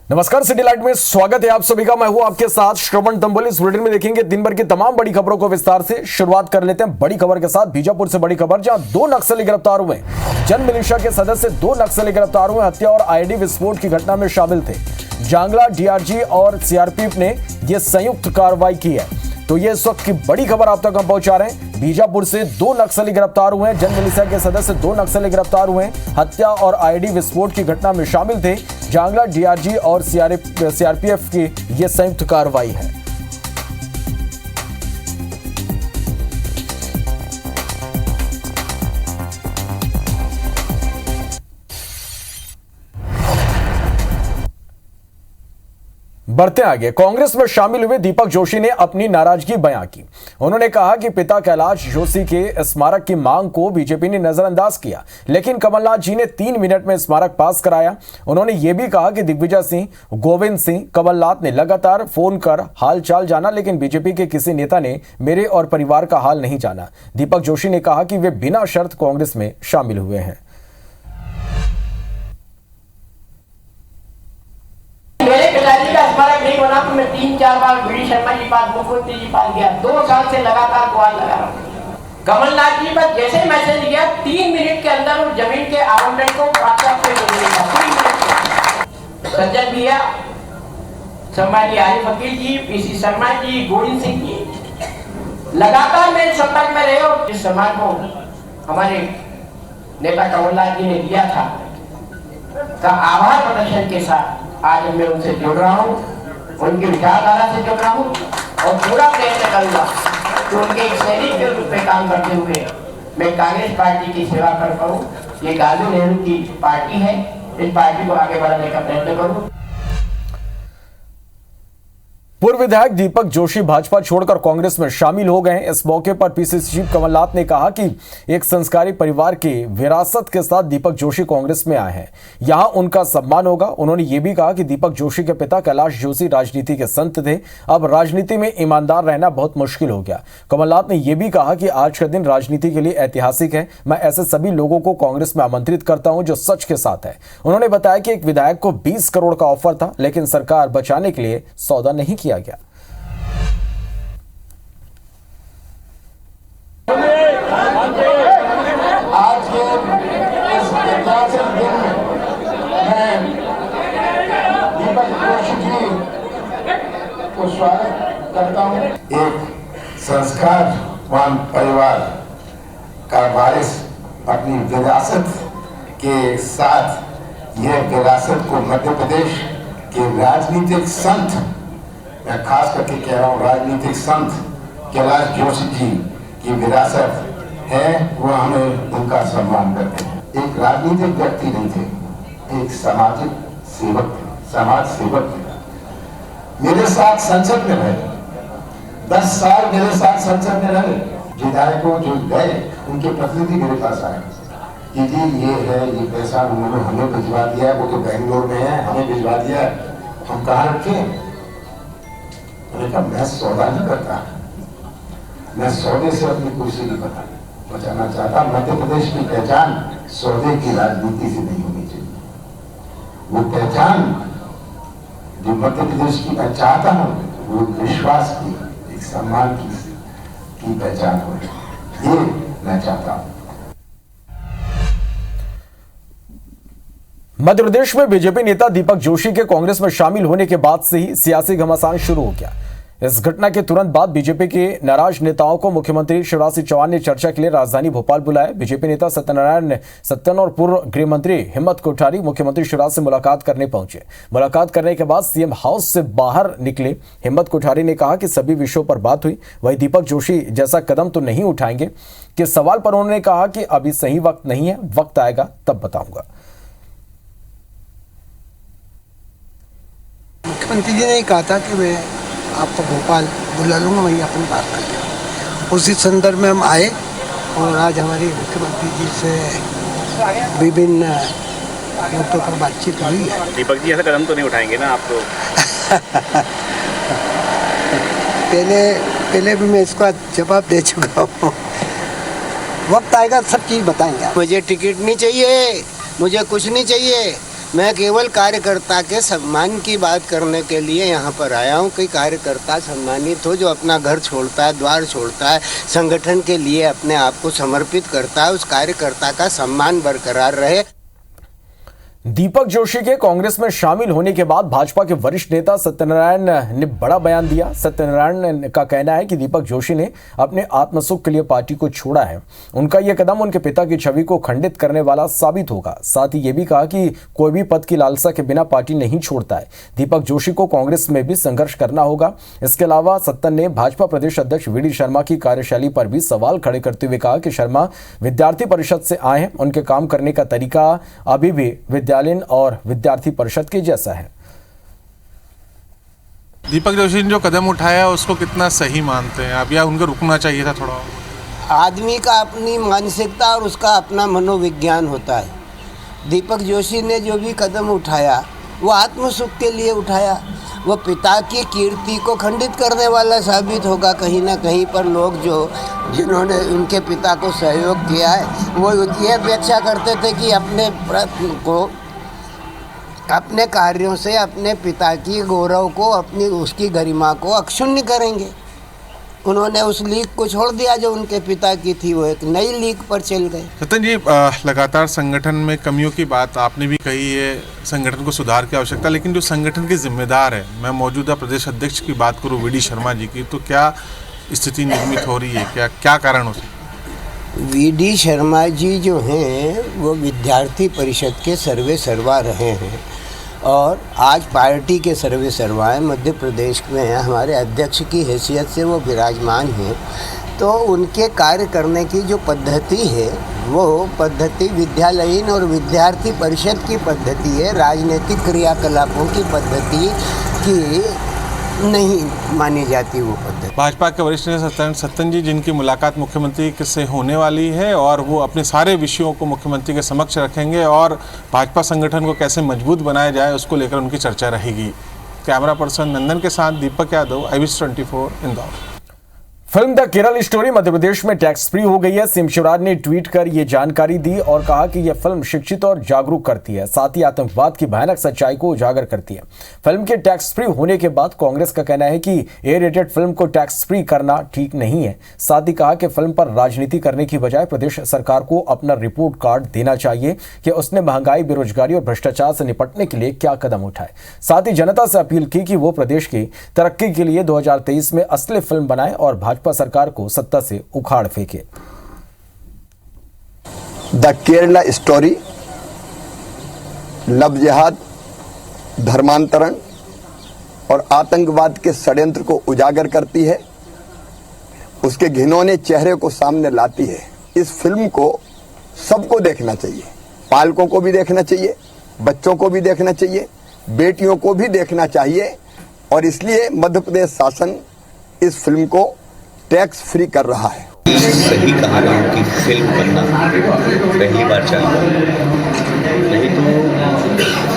नमस्कार, city light में स्वागत है आप सभी का। मैं हूं आपके साथ श्रवण तंबोली। इस बुलेटिन में देखेंगे दिन भर की तमाम बड़ी खबरों को विस्तार से। शुरुआत कर लेते हैं बड़ी खबर के साथ। बीजापुर से बड़ी खबर, जहां 2 नक्सली गिरफ्तार हुए। जन मिलिशिया के सदस्य 2 नक्सली गिरफ्तार हुए। हत्या और आईडी विस्फोट की घटना में शामिल थे। जांगला डीआरजी और सीआरपीएफ ने यह संयुक्त कार्रवाई की है। तो ये इस वक्त की बड़ी खबर आप तक हम पहुंचा रहे हैं। बीजापुर से 2 नक्सली गिरफ्तार हुए हैं। जन मिलिशिया के सदस्य 2 नक्सली गिरफ्तार हुए हैं। हत्या और आईडी विस्फोट की घटना में शामिल थे। जांगला डीआरजी और सीआरपीएफ की यह संयुक्त कार्रवाई है। बढ़ते आगे, कांग्रेस में शामिल हुए दीपक जोशी ने अपनी नाराजगी बयां की। उन्होंने कहा कि पिता कैलाश जोशी के स्मारक की मांग को बीजेपी ने नजरअंदाज किया, लेकिन कमलनाथ जी ने 3 मिनट में स्मारक पास कराया। उन्होंने यह भी कहा कि दिग्विजय सिंह, गोविंद सिंह, कमलनाथ ने लगातार फोन कर हालचाल जाना, लेकिन बीजेपी के किसी नेता ने मेरे और परिवार का हाल नहीं जाना। दीपक जोशी ने कहा कि वे बिना शर्त कांग्रेस में शामिल हुए हैं। स्मारक नहीं बना तो मैं 3-4 बार वी शर्मा जी पास, मुख्यमंत्री जी पास गया। 2 साल से लगातार गुहार लगा रहा हूँ। कमलनाथ जी पर जैसे मैसेज गया 3 मिनट के अंदर उस जमीन के आवंटन को व्हाट्सएप पे मिलेगा। 3 मिनट। सज्जन भैया, सम्मानी आरिफ वकील जी, पीसी शर्मा जी, गोविंद सिंह जी लगातार मेरे संपर्क में रहे और जिस सम्मान को हमारे नेता कमलनाथ जी ने दिया था का आभार प्रदर्शन के साथ आज मैं उनसे जुड़ रहा हूँ, उनकी विचारधारा से जुड़ रहा हूँ और पूरा प्रयत्न करूंगा कि उनके एक सैनिक के रूप में काम करते हुए मैं कांग्रेस पार्टी की सेवा कर पाऊँ। ये गांधी नेहरू की पार्टी है, इस पार्टी को आगे बढ़ाने का प्रयत्न करूँ। पूर्व विधायक दीपक जोशी भाजपा छोड़कर कांग्रेस में शामिल हो गए हैं। इस मौके पर पीसीसी चीफ कमलनाथ ने कहा कि एक संस्कारी परिवार की विरासत के साथ दीपक जोशी कांग्रेस में आए हैं, यहां उनका सम्मान होगा। उन्होंने ये भी कहा कि दीपक जोशी के पिता कैलाश जोशी राजनीति के संत थे, अब राजनीति में ईमानदार रहना बहुत मुश्किल हो गया। कमलनाथ ने यह भी कहा कि आज का दिन राजनीति के लिए ऐतिहासिक है। मैं ऐसे सभी लोगों को कांग्रेस में आमंत्रित करता हूं जो सच के साथ है। उन्होंने बताया कि एक विधायक को 20 करोड़ का ऑफर था, लेकिन सरकार बचाने के लिए सौदा नहीं किया गया। आज के इस ऐतिहासिक दिन मैं दीपक जोशी जी को स्वागत करता हूं। एक संस्कारवान परिवार का वारिस अपनी विरासत के साथ यह विरासत को मध्य प्रदेश के राजनीतिक संत, मैं खास करके कह रहा हूँ राजनीतिक संत कैलाश जोशी जी की विरासत है, वो हमें उनका सम्मान करते हैं। एक राजनीतिक व्यक्ति नहीं थे, एक सामाजिक सेवक थे, समाज सेवक थे। मेरे साथ संसद में रहे, 10 साल मेरे साथ संसद में रहे। विधायकों जो गए उनके प्रतिनिधि मेरे पास आए कि जी ये है, ये पैसा उन्होंने हमें भिजवा दिया है, वो तो बेंगलोर में है, हमें भिजवा दिया है, हम कहाँ रखें? मैंने कहा मैं सौदा नहीं करता, मैं सौदे से अपनी कुर्सी नहीं बचाना चाहता। मध्य प्रदेश की पहचान सौदे की राजनीति से नहीं होनी चाहिए। वो पहचान जो मध्य प्रदेश की मैं चाहता हूँ वो विश्वास की, एक सम्मान की पहचान हो, ये मैं चाहता हूँ। मध्य प्रदेश में बीजेपी नेता दीपक जोशी के कांग्रेस में शामिल होने के बाद से ही सियासी घमासान शुरू हो गया। इस घटना के तुरंत बाद बीजेपी के नाराज नेताओं को मुख्यमंत्री शिवराज सिंह चौहान ने चर्चा के लिए राजधानी भोपाल बुलाया। बीजेपी नेता सत्यनारायण सत्यन और पूर्व गृह मंत्री हिम्मत कोठारी मुख्यमंत्री शिवराज से मुलाकात करने पहुंचे। मुलाकात करने के बाद सीएम हाउस से बाहर निकले हिम्मत कोठारी ने कहा कि सभी विषयों पर बात हुई। वही दीपक जोशी जैसा कदम तो नहीं उठाएंगे कि सवाल पर उन्होंने कहा कि अभी सही वक्त नहीं है, वक्त आएगा तब बताऊंगा। मुख्यमंत्री जी ने कहा था कि मैं आपको भोपाल बुला लूँगा, वहीं अपन बात करेंगे। उसी संदर्भ में हम आए और आज हमारी मुख्यमंत्री जी से विभिन्न मुद्दों पर बातचीत हुई है। दीपक जी ऐसा कदम तो नहीं उठाएंगे ना आप तो? पहले भी मैं इसका जवाब दे चुका हूँ। वक्त आएगा सब चीज़ बताएंगे। मुझे टिकट नहीं चाहिए, मुझे कुछ नहीं चाहिए, मैं केवल कार्यकर्ता के सम्मान की बात करने के लिए यहाँ पर आया हूँ कि कार्यकर्ता सम्मानित हो, जो अपना घर छोड़ता है, द्वार छोड़ता है, संगठन के लिए अपने आप को समर्पित करता है, उस कार्यकर्ता का सम्मान बरकरार रहे। दीपक जोशी के कांग्रेस में शामिल होने के बाद भाजपा के वरिष्ठ नेता सत्यनारायण ने बड़ा बयान दिया। सत्यनारायण का कहना है कि दीपक जोशी ने अपने आत्मसुख के लिए पार्टी को छोड़ा है। उनका यह कदम उनके पिता की छवि को खंडित करने वाला साबित होगा। साथ ही यह भी कहा कि कोई भी पद की लालसा के बिना पार्टी नहीं छोड़ता है। दीपक जोशी को कांग्रेस में भी संघर्ष करना होगा। इसके अलावा सत्तन ने भाजपा प्रदेश अध्यक्ष वीडी शर्मा की कार्यशैली पर भी सवाल खड़े करते हुए कहा कि शर्मा विद्यार्थी परिषद से आए हैं, उनके काम करने का तरीका अभी भी विद्यालय और विद्यार्थी परिषद के जैसा है। दीपक जोशी ने जो कदम उठाया उसको कितना सही मानते हैं आप, या उनको रुकना चाहिए था थोड़ा? आदमी का अपनी मानसिकता और उसका अपना मनोविज्ञान होता है। दीपक जोशी ने जो भी कदम उठाया वो आत्मसुख के लिए उठाया। वो पिता की कीर्ति को खंडित करने वाला साबित होगा कहीं ना कहीं पर। लोग जिन्होंने उनके पिता को सहयोग किया है वो ये अपेक्षा करते थे कि अपने कार्यों से अपने पिता की गौरव को, अपनी उसकी गरिमा को अक्षुण्ण करेंगे। उन्होंने उस लीग को छोड़ दिया जो उनके पिता की थी, वो एक नई लीग पर चल गए। सत्यन जी, लगातार संगठन में कमियों की बात आपने भी कही है, संगठन को सुधार की आवश्यकता, लेकिन जो संगठन के जिम्मेदार है, मैं मौजूदा प्रदेश अध्यक्ष की बात करूँ वीडी शर्मा जी की, तो क्या स्थिति निर्मित हो रही है? क्या कारण हो सकता है? वीडी शर्मा जी जो हैं वो विद्यार्थी परिषद के सर्वे सर्वा रहे हैं और आज पार्टी के सर्वे सर्वाएँ मध्य प्रदेश में हमारे अध्यक्ष की हैसियत से वो विराजमान हैं। तो उनके कार्य करने की जो पद्धति है वो पद्धति विद्यालयीन और विद्यार्थी परिषद की पद्धति है, राजनीतिक क्रियाकलापों की पद्धति की नहीं मानी जाती वो पद्धति। भाजपा के वरिष्ठ नेता सत्तन जी, जिनकी मुलाकात मुख्यमंत्री से होने वाली है और वो अपने सारे विषयों को मुख्यमंत्री के समक्ष रखेंगे और भाजपा संगठन को कैसे मजबूत बनाया जाए उसको लेकर उनकी चर्चा रहेगी। कैमरा पर्सन नंदन के साथ Deepak Yadav, IBC 24 Indore. Film the Kerala story Madhya Pradesh में टैक्स फ्री हो गई है। सीएम शिवराज ने ट्वीट कर यह जानकारी दी और कहा कि यह फिल्म शिक्षित और जागरूक करती है, साथ ही आतंकवाद की भयानक सच्चाई को उजागर करती है। फिल्म के टैक्स फ्री होने के बाद कांग्रेस का कहना है कि A-रेटेड फिल्म को टैक्स फ्री करना ठीक नहीं है। साथ ही कहा कि फिल्म पर राजनीति करने की बजाय प्रदेश सरकार को अपना रिपोर्ट कार्ड देना चाहिए कि उसने महंगाई, बेरोजगारी और भ्रष्टाचार से निपटने के लिए क्या कदम उठाए। साथ ही जनता से अपील की कि वो प्रदेश की तरक्की के लिए 2023 में असली फिल्म बनाए और भाजपा सरकार को सत्ता से उखाड़ फेंके। द केरला स्टोरी लव जिहाद, धर्मांतरण और आतंकवाद के षड्यंत्र को उजागर करती है, उसके घिनौने चेहरे को सामने लाती है। इस फिल्म को सबको देखना चाहिए, पालकों को भी देखना चाहिए, बच्चों को भी देखना चाहिए, बेटियों को भी देखना चाहिए और इसलिए मध्य प्रदेश शासन इस फिल्म को टैक्स फ्री कर रहा है। सही कहानियों की फिल्म बनना पहली बार चल रहा है, नहीं तो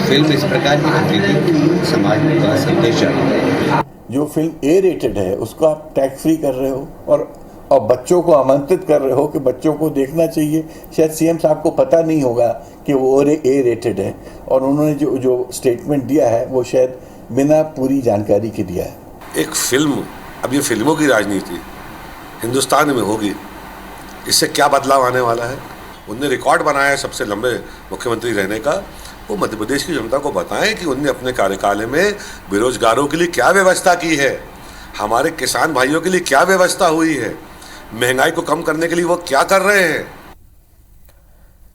फिल्म इस प्रकार की बनती थी कि समाज में बड़ा संदेश जाता। जो फिल्म A-रेटेड है उसको आप टैक्स फ्री कर रहे हो और बच्चों को आमंत्रित कर रहे हो कि बच्चों को देखना चाहिए। शायद सीएम साहब को पता नहीं होगा कि वो A-रेटेड है और उन्होंने जो स्टेटमेंट दिया है वो शायद बिना पूरी जानकारी के दिया है। एक फिल्म, अब ये फिल्मों की राजनीति हिंदुस्तान में होगी, इससे क्या बदलाव आने वाला है? उनने रिकॉर्ड बनाया है सबसे लंबे मुख्यमंत्री रहने का। वो मध्य प्रदेश की जनता को बताएं कि उनने अपने कार्यकाल में बेरोजगारों के लिए क्या व्यवस्था की है, हमारे किसान भाइयों के लिए क्या व्यवस्था हुई है, महंगाई को कम करने के लिए वो क्या कर रहे हैं।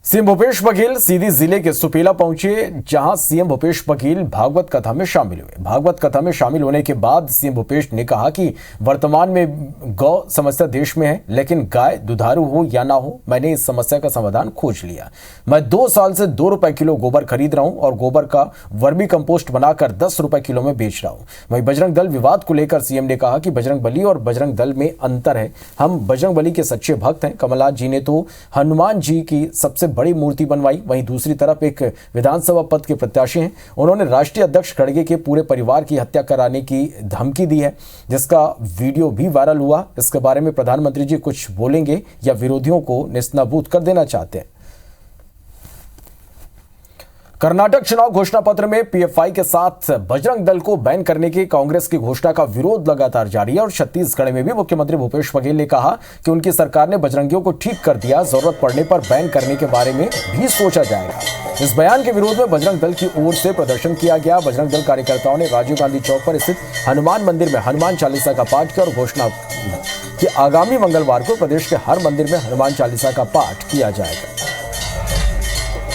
सीएम भूपेश बघेल सीधी जिले के सुपेला पहुंचे, जहां सीएम भूपेश बघेल भागवत कथा में शामिल हुए। भागवत कथा में शामिल होने के बाद सीएम भूपेश ने कहा कि वर्तमान में गौ समस्या देश में है, लेकिन गाय दुधारू हो या ना हो, मैंने इस समस्या का समाधान खोज लिया। मैं 2 साल से 2 रुपए किलो गोबर खरीद रहा हूं और गोबर का वर्मी कंपोस्ट बनाकर 10 रुपए किलो में बेच रहा हूं। वहीं बजरंग दल विवाद को लेकर सीएम ने कहा कि बजरंग बली और बजरंग दल में अंतर है। हम बजरंग बली के सच्चे भक्त हैं। कमलनाथ जी ने तो हनुमान जी की सबसे बड़ी मूर्ति बनवाई, वहीं दूसरी तरफ एक विधानसभा पद के प्रत्याशी हैं। उन्होंने राष्ट्रीय अध्यक्ष खड़गे के पूरे परिवार की हत्या कराने की धमकी दी है, जिसका वीडियो भी वायरल हुआ। इसके बारे में प्रधानमंत्री जी कुछ बोलेंगे या विरोधियों को नेस्तनाबूद कर देना चाहते हैं? कर्नाटक चुनाव घोषणा पत्र में पीएफआई के साथ बजरंग दल को बैन करने की कांग्रेस की घोषणा का विरोध लगातार जारी है और छत्तीसगढ़ में भी मुख्यमंत्री भूपेश बघेल ने कहा कि उनकी सरकार ने बजरंगियों को ठीक कर दिया, जरूरत पड़ने पर बैन करने के बारे में भी सोचा जाएगा। इस बयान के विरोध में बजरंग दल की ओर से प्रदर्शन किया गया। बजरंग दल कार्यकर्ताओं ने राजीव गांधी चौक पर स्थित हनुमान मंदिर में हनुमान चालीसा का पाठ किया और घोषणा की कि आगामी मंगलवार को प्रदेश के हर मंदिर में हनुमान चालीसा का पाठ किया जाएगा।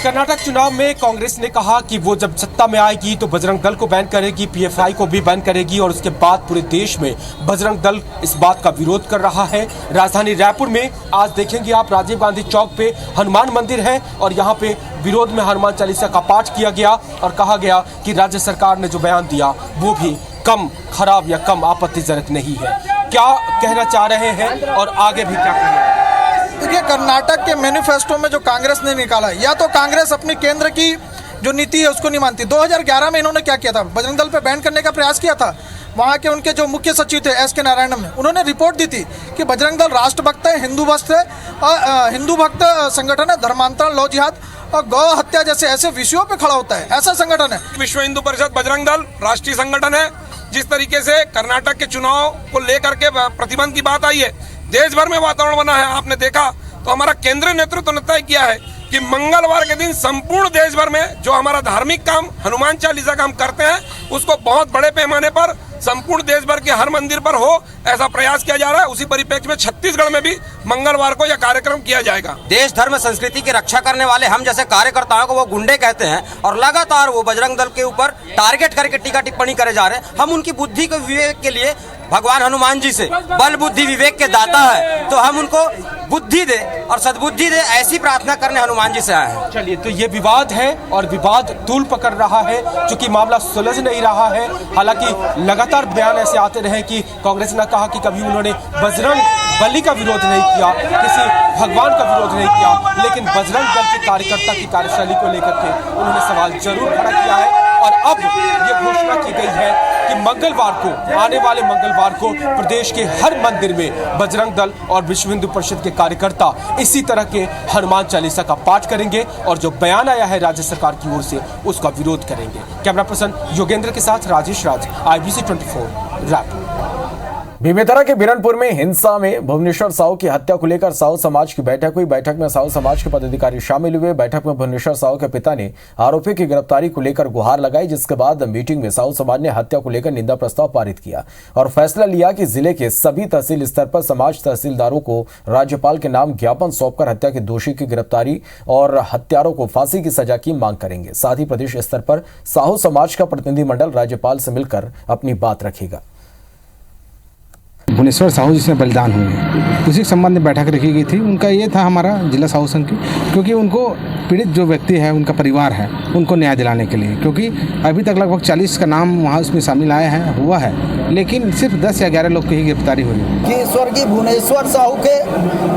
कर्नाटक चुनाव में कांग्रेस ने कहा कि वो जब सत्ता में आएगी तो बजरंग दल को बैन करेगी, पीएफआई को भी बैन करेगी और उसके बाद पूरे देश में बजरंग दल इस बात का विरोध कर रहा है। राजधानी रायपुर में आज देखेंगे आप राजीव गांधी चौक पे हनुमान मंदिर है और यहाँ पे विरोध में हनुमान चालीसा का पाठ किया गया और कहा गया कि राज्य सरकार ने जो बयान दिया वो भी कम खराब या कम आपत्तिजनक नहीं है। क्या कहना चाह रहे हैं और आगे भी क्या कहेंगे? देखिए, कर्नाटक के मैनिफेस्टो में जो कांग्रेस ने निकाला है, या तो कांग्रेस अपनी केंद्र की जो नीति है उसको नहीं मानती। 2011 में इन्होंने क्या किया था, बजरंग दल पे बैन करने का प्रयास किया था। वहाँ के उनके जो मुख्य सचिव थे एस.के. नारायणन ने, उन्होंने रिपोर्ट दी थी कि बजरंग दल राष्ट्रभक्त है, हिंदू भक्त है और हिंदू भक्त संगठन है, धर्मांतरण, लौ जिहाद और गौ हत्या जैसे ऐसे विषयों पे खड़ा होता है, ऐसा संगठन है। विश्व हिंदू परिषद बजरंग दल राष्ट्रीय संगठन है। जिस तरीके से कर्नाटक के चुनाव को लेकर के प्रतिबंध की बात आई है, देश भर में वातावरण बना है, आपने देखा। तो हमारा केंद्रीय नेतृत्व ने तय किया है कि मंगलवार के दिन संपूर्ण देश भर में जो हमारा धार्मिक काम हनुमान चालीसा का हम करते हैं उसको बहुत बड़े पैमाने पर संपूर्ण देश भर के हर मंदिर पर हो, ऐसा प्रयास किया जा रहा है। उसी परिप्रेक्ष्य में छत्तीसगढ़ में भी मंगलवार को यह कार्यक्रम किया जाएगा। देश धर्म संस्कृति की रक्षा करने वाले हम जैसे कार्यकर्ताओं को वो गुंडे कहते हैं और लगातार वो बजरंग दल के ऊपर टारगेट करके टीका टिप्पणी करे जा रहे हैं। हम उनकी बुद्धि के विवेक के लिए भगवान हनुमान जी से बल बुद्धि विवेक के दाता है, तो हम उनको बुद्धि दे और सद्बुद्धि दे, ऐसी प्रार्थना करने हनुमान जी से आए हैं। चलिए, तो ये विवाद है और विवाद तूल पकड़ रहा है, चूंकि मामला सुलझ नहीं रहा है। हालांकि लगातार बयान ऐसे आते रहे कि कांग्रेस ने कहा कि कभी उन्होंने बजरंग बली का विरोध नहीं किया, किसी भगवान का विरोध नहीं किया, लेकिन बजरंग दल के कार्यकर्ता की कार्यशैली को लेकर के उन्होंने सवाल जरूर खड़ा किया है। और अब ये घोषणा की गई है कि मंगलवार को, आने वाले मंगलवार को प्रदेश के हर मंदिर में बजरंग दल और विश्व हिंदू परिषद के कार्यकर्ता इसी तरह के हनुमान चालीसा का पाठ करेंगे और जो बयान आया है राज्य सरकार की ओर से उसका विरोध करेंगे। कैमरा पर्सन योगेंद्र के साथ राजेश राज, IBC 24 रायपुर। बेमेतरा के बिरनपुर में हिंसा में भुवनेश्वर साहू की हत्या को लेकर साहू समाज की बैठक हुई। बैठक में साहू समाज के पदाधिकारी शामिल हुए। बैठक में भुवनेश्वर साहू के पिता ने आरोपी की गिरफ्तारी को लेकर गुहार लगाई, जिसके बाद मीटिंग में साहू समाज ने हत्या को लेकर निंदा प्रस्ताव पारित किया और फैसला लिया कि जिले के सभी तहसील स्तर पर समाज तहसीलदारों को राज्यपाल के नाम ज्ञापन सौंपकर हत्या के दोषी की गिरफ्तारी और हत्यारों को फांसी की सजा की मांग करेंगे। साथ ही प्रदेश स्तर पर साहू समाज का प्रतिनिधिमंडल राज्यपाल से मिलकर अपनी बात रखेगा। भुवनेश्वर साहू जिसमें बलिदान हुए, उसी के संबंध में बैठक रखी गई थी। उनका ये था हमारा जिला साहू संघ की, क्योंकि उनको पीड़ित जो व्यक्ति है, उनका परिवार है, उनको न्याय दिलाने के लिए, क्योंकि अभी तक लगभग 40 का नाम वहाँ उसमें शामिल आया है, हुआ है, लेकिन सिर्फ 10 या 11 लोग की ही गिरफ्तारी हुई कि स्वर्गीय भुवनेश्वर साहू के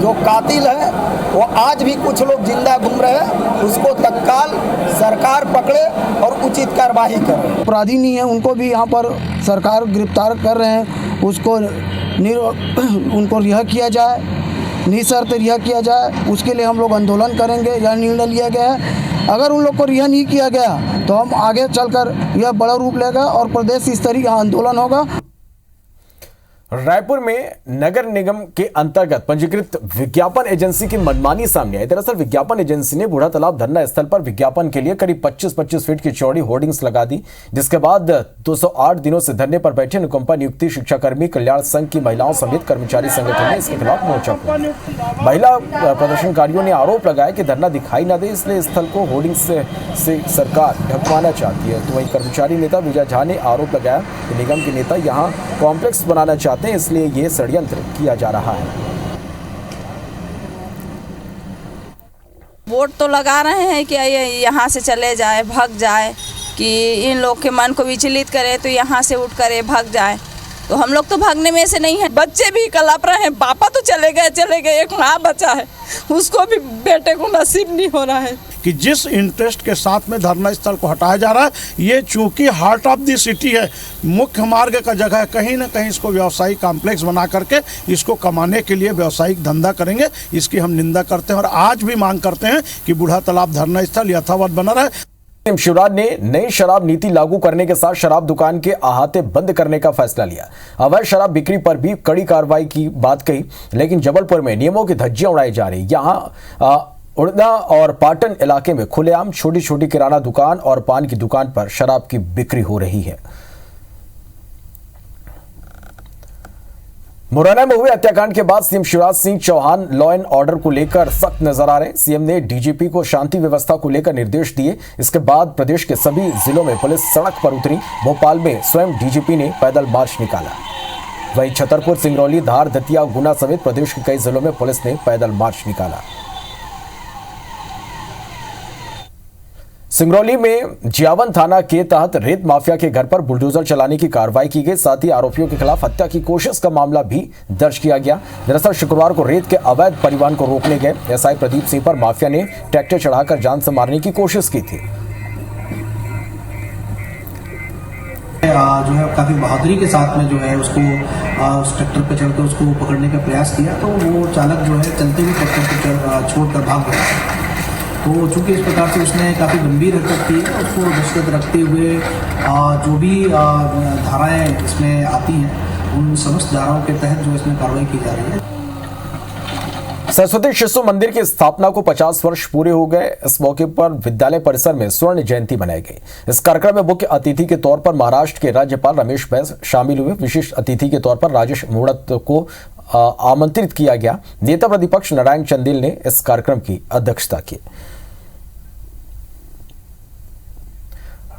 जो कातिल है वो आज भी कुछ लोग जिंदा घूम रहे हैं, उसको तत्काल सरकार पकड़े और उचित कार्रवाई करे। अपराधी नहीं है, उनको भी यहाँ पर सरकार गिरफ्तार कर रहे हैं, उसको उनको रिहा किया जाए, निःशर्त रिहा किया जाए। उसके लिए हम लोग आंदोलन करेंगे, यह निर्णय लिया गया है। अगर उन लोग को रिहा नहीं किया गया तो हम आगे चलकर यह बड़ा रूप लेगा और प्रदेश स्तरीय आंदोलन होगा। रायपुर में नगर निगम के अंतर्गत पंजीकृत विज्ञापन एजेंसी की मनमानी सामने आई। दरअसल विज्ञापन एजेंसी ने बूढ़ा तालाब धरना स्थल पर विज्ञापन के लिए करीब 25-25 फीट की चौड़ी होर्डिंग्स लगा दी, जिसके बाद 208 दिनों से धरने पर बैठे अनुकंपा नियुक्ति शिक्षाकर्मी कल्याण संघ की महिलाओं समेत कर्मचारी संगठन ने इसके खिलाफ मोर्चा खोला। महिला प्रदर्शनकारियों ने आरोप लगाया कि धरना दिखाई न दे, इसलिए स्थल को होर्डिंग्स से सरकार ढकवाना चाहती है। तो वहीं कर्मचारी नेता विजय झा ने आरोप लगाया कि निगम के नेता यहाँ कॉम्प्लेक्स बनाना चाहते हैं, इसलिए ये षड्यंत्र किया जा रहा है। वोट तो लगा रहे हैं कि यहाँ से चले जाए, भाग जाए, कि इन लोग के मन को विचलित करे तो यहाँ से उठ करे भाग जाए। तो हम लोग तो भागने में से नहीं है। बच्चे भी कलप रहे हैं, पापा तो चले गए, एक माँ बचा है, उसको भी बेटे को नसीब नहीं हो रहा है। कि जिस इंटरेस्ट के साथ में धरना स्थल को हटाया जा रहा है, ये चूंकि हार्ट ऑफ द सिटी है, मुख्य मार्ग का जगह है, कहीं ना कहीं इसको व्यावसायिक कॉम्प्लेक्स बना करके इसको कमाने के लिए व्यावसायिक धंधा करेंगे। इसकी हम निंदा करते हैं और आज भी मांग करते हैं कि बूढ़ा तालाब धरना स्थल यथावत बना रहे। सीएम शिवराज ने नई शराब नीति लागू करने के साथ शराब दुकान के अहाते बंद करने का फैसला लिया। अवैध शराब बिक्री पर भी कड़ी कार्रवाई की बात कही, लेकिन जबलपुर में नियमों की धज्जियां उड़ाई जा रही। यहां उड़दा और पाटन इलाके में खुलेआम छोटी छोटी किराना दुकान और पान की दुकान पर शराब की बिक्री हो रही है। मुरैना में हुए हत्याकांड के बाद CM Shivraj Singh Chouhan law and order को लेकर सख्त नजर आ रहे हैं। सीएम ने डीजीपी को शांति व्यवस्था को लेकर निर्देश दिए। इसके बाद प्रदेश के सभी जिलों में पुलिस सड़क पर उतरी। भोपाल में स्वयं डीजीपी ने पैदल मार्च निकाला। वहीं छतरपुर, सिंगरौली, धार, दतिया, गुना समेत प्रदेश के कई जिलों में पुलिस ने पैदल मार्च निकाला। सिंगरौली में जियावन थाना के तहत रेत माफिया के घर पर बुलडोजर चलाने की कार्रवाई की गई। साथ ही आरोपियों के खिलाफ हत्या की कोशिश का मामला भी दर्ज किया गया। दरअसल शुक्रवार को रेत के अवैध परिवहन को रोकने गए एसआई प्रदीप सिंह पर माफिया ने ट्रैक्टर चढ़ाकर जान से मारने की कोशिश की थी। जो है काफी बहादुरी के साथ में जो है उसको उस ट्रैक्टर पर चढ़कर उसको पकड़ने का प्रयास किया, तो वो चालक जो है चलते हुए ट्रैक्टर को छोड़कर भाग गया। तो चूंकि इस प्रकार से उसने काफ़ी गंभीर हरकत की है, उसको दृष्टिगत रखते हुए जो भी धाराएं इसमें आती हैं उन समस्त धाराओं के तहत जो इसमें कार्रवाई की जा रही है। सरस्वती शिशु मंदिर की स्थापना को 50 वर्ष पूरे हो गए। इस मौके पर विद्यालय परिसर में स्वर्ण जयंती मनाई गई। इस कार्यक्रम में मुख्य अतिथि के तौर पर महाराष्ट्र के राज्यपाल रमेश बैस शामिल हुए। विशिष्ट अतिथि के तौर पर राजेश मूणत को आमंत्रित किया गया। नेता प्रतिपक्ष नारायण चंदेल ने इस कार्यक्रम की अध्यक्षता की।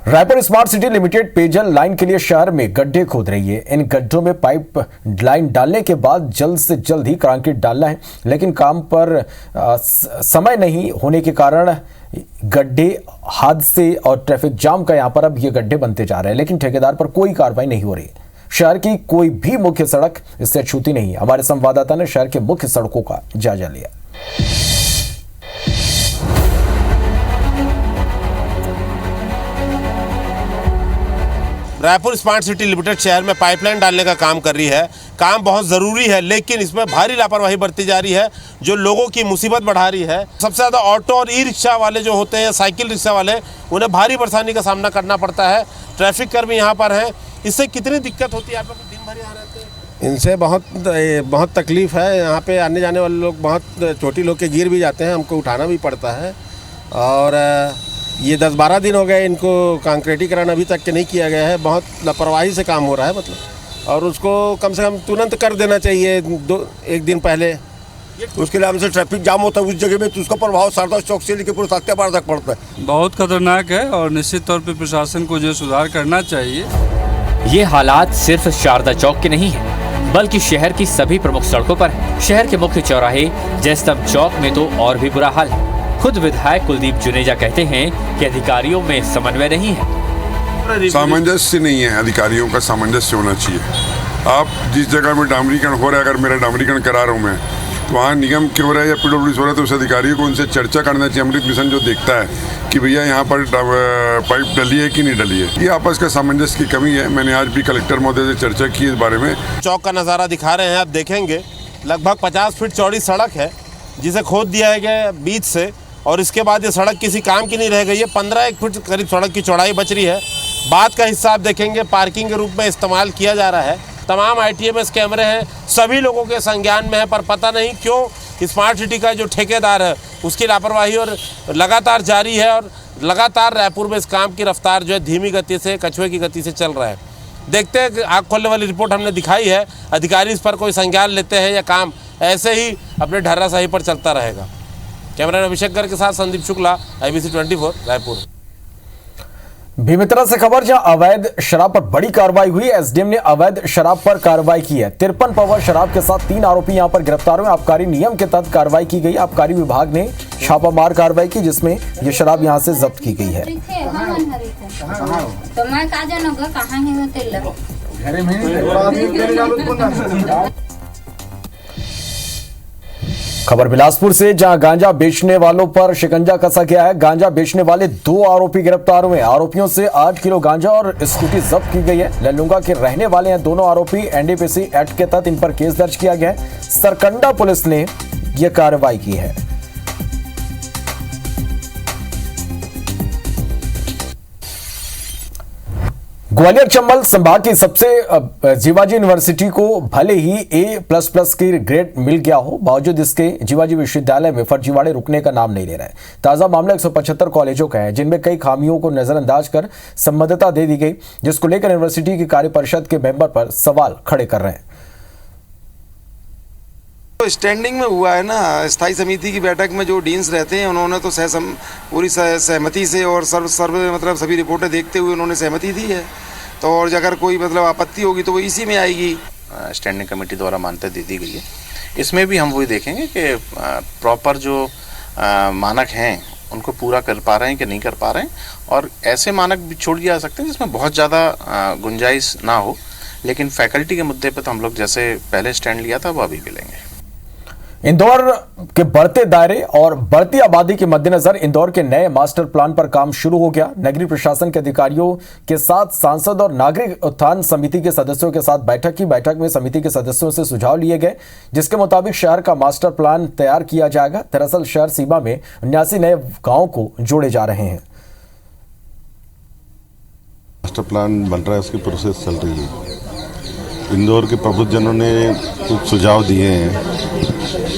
रायपुर स्मार्ट सिटी लिमिटेड पेयजल लाइन के लिए शहर में गड्ढे खोद रही है। इन गड्ढों में पाइप लाइन डालने के बाद जल्द से जल्द ही कंक्रीट डालना है, लेकिन काम पर समय नहीं होने के कारण गड्ढे, हादसे और ट्रैफिक जाम का यहां पर अब ये गड्ढे बनते जा रहे हैं, लेकिन ठेकेदार पर कोई कार्रवाई नहीं हो रही। शहर की कोई भी मुख्य सड़क इससे छूती नहीं है। हमारे संवाददाता ने शहर के मुख्य सड़कों का जायजा लिया। रायपुर स्मार्ट सिटी लिमिटेड शहर में पाइपलाइन डालने का काम कर रही है। काम बहुत ज़रूरी है, लेकिन इसमें भारी लापरवाही बरती जा रही है जो लोगों की मुसीबत बढ़ा रही है। सबसे ज़्यादा ऑटो और ई रिक्शा वाले जो होते हैं, साइकिल रिक्शा वाले, उन्हें भारी परेशानी का सामना करना पड़ता है। ट्रैफिक कर्मी यहाँ पर हैं, इससे कितनी दिक्कत होती है? आप लोग दिन भर यहाँ रहते हैं। इनसे बहुत तकलीफ है। यहाँ पे आने जाने वाले लोग बहुत छोटी लोग के गिर भी जाते हैं, हमको उठाना भी पड़ता है। और ये 10-12 दिन हो गए इनको कंक्रीटीकरण अभी तक के नहीं किया गया है। बहुत लापरवाही से काम हो रहा है मतलब, और उसको कम से कम तुरंत कर देना चाहिए एक दिन पहले। उसके लिए हमसे ट्रैफिक जाम होता है उस जगह में, तो उसका प्रभाव शारदा चौक से लेकर पूरे सत्यापार तक पड़ता है। बहुत खतरनाक है और निश्चित तौर पर प्रशासन को जो सुधार करना चाहिए। ये हालात सिर्फ शारदा चौक के नहीं है, बल्कि शहर की सभी प्रमुख सड़कों पर है। शहर के मुख्य चौराहे जयस्तंभ चौक में तो और भी बुरा हाल है। खुद विधायक कुलदीप जुनेजा कहते हैं कि अधिकारियों में समन्वय नहीं है। सामंजस्य नहीं है, अधिकारियों का सामंजस्य होना चाहिए। आप जिस जगह में डामरीकरण हो रहा है, अगर मेरा डामरीकरण करा रहा हूँ मैं, तो वहाँ निगम क्यों रहा है या पीडब्ल्यूडी हो रहा है, तो उस अधिकारियों को उनसे चर्चा करना चाहिए। अमृत मिशन जो देखता है कि भैया यहाँ पर पाइप डली है कि नहीं डली है, ये आपस का सामंजस्य की कमी है। मैंने आज भी कलेक्टर महोदय से चर्चा की इस बारे में। चौक का नज़ारा दिखा रहे हैं, आप देखेंगे लगभग 50 फीट चौड़ी सड़क है जिसे खोद दिया गया बीच से, और इसके बाद ये सड़क किसी काम की नहीं रह गई है। 15 फीट करीब सड़क की चौड़ाई बच रही है। बाद का हिस्सा आप देखेंगे पार्किंग के रूप में इस्तेमाल किया जा रहा है। तमाम ITMS कैमरे हैं, सभी लोगों के संज्ञान में है, पर पता नहीं क्यों स्मार्ट सिटी का जो ठेकेदार है उसकी लापरवाही और लगातार जारी है। और लगातार रायपुर में इस काम की रफ्तार जो है धीमी गति से, कछुए की गति से चल रहा है। देखते हैं, आँख खोलने वाली रिपोर्ट हमने दिखाई है। अधिकारी इस पर कोई संज्ञान लेते हैं या काम ऐसे ही अपने ढर्राशाही पर चलता रहेगा। कैमरा अभिषेक गर्ग के साथ संदीप शुक्ला, IBC 24 रायपुर। बेमेतरा से खबर, जहां अवैध शराब पर बड़ी कार्रवाई हुई। एसडीएम ने अवैध शराब पर कार्रवाई की है। 53 पावर शराब के साथ 3 आरोपी यहां पर गिरफ्तार हुए। आबकारी नियम के तहत कार्रवाई की गई। आबकारी विभाग ने छापामार कार्रवाई की, जिसमें ये शराब यहां से जब्त की गई है। खबर बिलासपुर से, जहां गांजा बेचने वालों पर शिकंजा कसा गया है। गांजा बेचने वाले 2 आरोपी गिरफ्तार हुए। आरोपियों से 8 किलो गांजा और स्कूटी जब्त की गई है। लल्लुंगा के रहने वाले हैं दोनों आरोपी। NDPC एक्ट के तहत इन पर केस दर्ज किया गया है। सरकंडा पुलिस ने यह कार्रवाई की है। ग्वालियर चंबल संभाग की सबसे जीवाजी यूनिवर्सिटी को भले ही A++ की ग्रेड मिल गया हो, बावजूद इसके जीवाजी विश्वविद्यालय में फर्जीवाड़े रुकने का नाम नहीं ले रहे। ताजा मामला 175 कॉलेजों का है, जिनमें कई खामियों को नजरअंदाज कर संबद्धता दे दी गई, जिसको लेकर यूनिवर्सिटी की कार्य परिषद के मेंबर पर सवाल खड़े कर रहे हैं। तो स्टैंडिंग में हुआ है ना, स्थायी समिति की बैठक में जो डीन्स रहते हैं उन्होंने तो पूरी सहमति से और मतलब सभी रिपोर्टें देखते हुए उन्होंने सहमति दी है। तो और अगर कोई मतलब आपत्ति होगी तो वो इसी में आएगी। स्टैंडिंग कमेटी द्वारा मान्यता दे दी गई है। इसमें भी हम वही देखेंगे कि प्रॉपर जो मानक हैं उनको पूरा कर पा रहे हैं कि नहीं कर पा रहे हैं, और ऐसे मानक भी छोड़ दिया जा सकते हैं जिसमें बहुत ज़्यादा गुंजाइश ना हो। लेकिन फैकल्टी के मुद्दे पर तो हम लोग जैसे पहले स्टैंड लिया था वो अभी भी लेंगे। इंदौर के बढ़ते दायरे और बढ़ती आबादी के मद्देनजर इंदौर के नए मास्टर प्लान पर काम शुरू हो गया। नगरीय प्रशासन के अधिकारियों के साथ सांसद और नागरिक उत्थान समिति के सदस्यों के साथ बैठक की। बैठक में समिति के सदस्यों से सुझाव लिए गए, जिसके मुताबिक शहर का मास्टर प्लान तैयार किया जाएगा। दरअसल शहर सीमा में 79 नए गाँव को जोड़े जा रहे हैं। मास्टर प्लान बन रहा है, उसकी प्रोसेस चल रही है। इंदौर के प्रबुद्धजनों ने कुछ सुझाव दिए हैं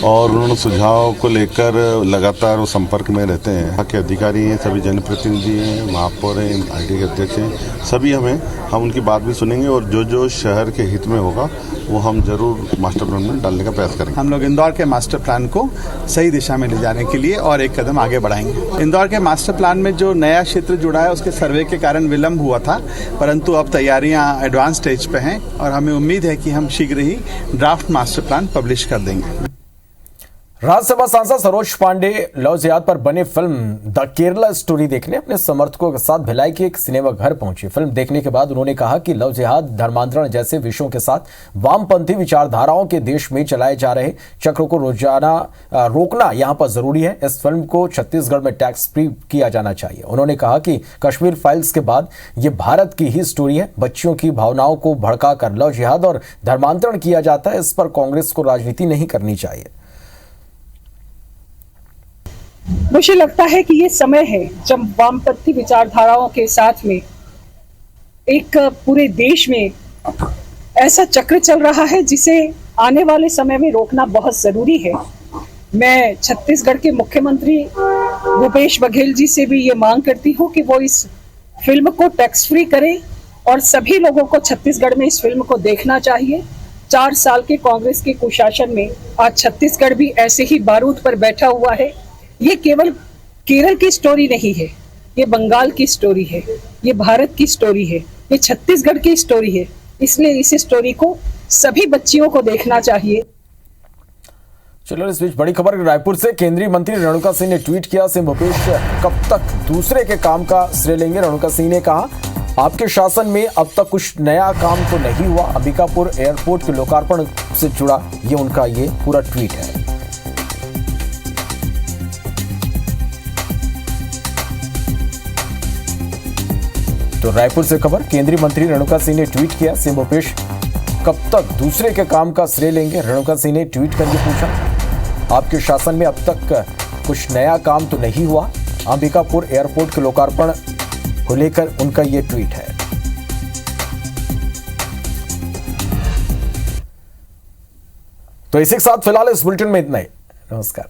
और उन्होंने सुझाव को लेकर लगातार वो संपर्क में रहते हैं। वहाँ के अधिकारी हैं, सभी जनप्रतिनिधि हैं, महापौर हैं, आईटी के अध्यक्ष हैं, सभी हम उनकी बात भी सुनेंगे और जो शहर के हित में होगा वो हम जरूर मास्टर प्लान में डालने का प्रयास करेंगे। हम लोग इंदौर के मास्टर प्लान को सही दिशा में ले जाने के लिए और एक कदम आगे बढ़ाएंगे। इंदौर के मास्टर प्लान में जो नया क्षेत्र जुड़ा है उसके सर्वे के कारण विलम्ब हुआ था, परंतु अब तैयारियां एडवांस स्टेज पे हैं और हमें उम्मीद है कि हम शीघ्र ही ड्राफ्ट मास्टर प्लान पब्लिश कर देंगे। राज्यसभा सांसद सरोज पांडे लव जिहाद पर बनी फिल्म द केरला स्टोरी देखने अपने समर्थकों के साथ भिलाई के एक सिनेमा घर पहुंची। फिल्म देखने के बाद उन्होंने कहा कि लव जिहाद, धर्मांतरण जैसे विषयों के साथ वामपंथी विचारधाराओं के देश में चलाए जा रहे चक्र को रोकना यहां पर जरूरी है। इस फिल्म को छत्तीसगढ़ में टैक्स फ्री किया जाना चाहिए। उन्होंने कहा कि कश्मीर फाइल्स के बाद ये भारत की ही स्टोरी है। बच्चियों की भावनाओं को भड़काकर लव जिहाद और धर्मांतरण किया जाता है। इस पर कांग्रेस को राजनीति नहीं करनी चाहिए। मुझे लगता है कि ये समय है जब वामपंथी विचारधाराओं के साथ में एक पूरे देश में ऐसा चक्र चल रहा है जिसे आने वाले समय में रोकना बहुत जरूरी है। मैं छत्तीसगढ़ के मुख्यमंत्री भूपेश बघेल जी से भी ये मांग करती हूँ कि वो इस फिल्म को टैक्स फ्री करें और सभी लोगों को छत्तीसगढ़ में इस फिल्म को देखना चाहिए। 4 साल के कांग्रेस के कुशासन में आज छत्तीसगढ़ भी ऐसे ही बारूद पर बैठा हुआ है। ये केवल केरल की स्टोरी नहीं है, ये बंगाल की स्टोरी है, ये भारत की स्टोरी है, ये छत्तीसगढ़ की स्टोरी है। इसलिए इस स्टोरी को सभी बच्चियों को देखना चाहिए। चलो इस बीच बड़ी खबर रायपुर से केंद्रीय मंत्री रेणुका सिंह ने ट्वीट किया, सीएम भूपेश कब तक दूसरे के काम का श्रेय लेंगे। रेणुका सिंह ने कहा, आपके शासन में अब तक कुछ नया काम तो नहीं हुआ। अंबिकापुर एयरपोर्ट के लोकार्पण से जुड़ा ये उनका ये पूरा ट्वीट है। तो रायपुर से खबर, केंद्रीय मंत्री रेणुका सिंह ने ट्वीट किया, सीएम भूपेश कब तक दूसरे के काम का श्रेय लेंगे। रेणुका सिंह ने ट्वीट करके पूछा, आपके शासन में अब तक कुछ नया काम तो नहीं हुआ। अंबिकापुर एयरपोर्ट के लोकार्पण को लेकर उनका ये ट्वीट है। तो इसी के साथ फिलहाल इस बुलेटिन में इतना ही। नमस्कार।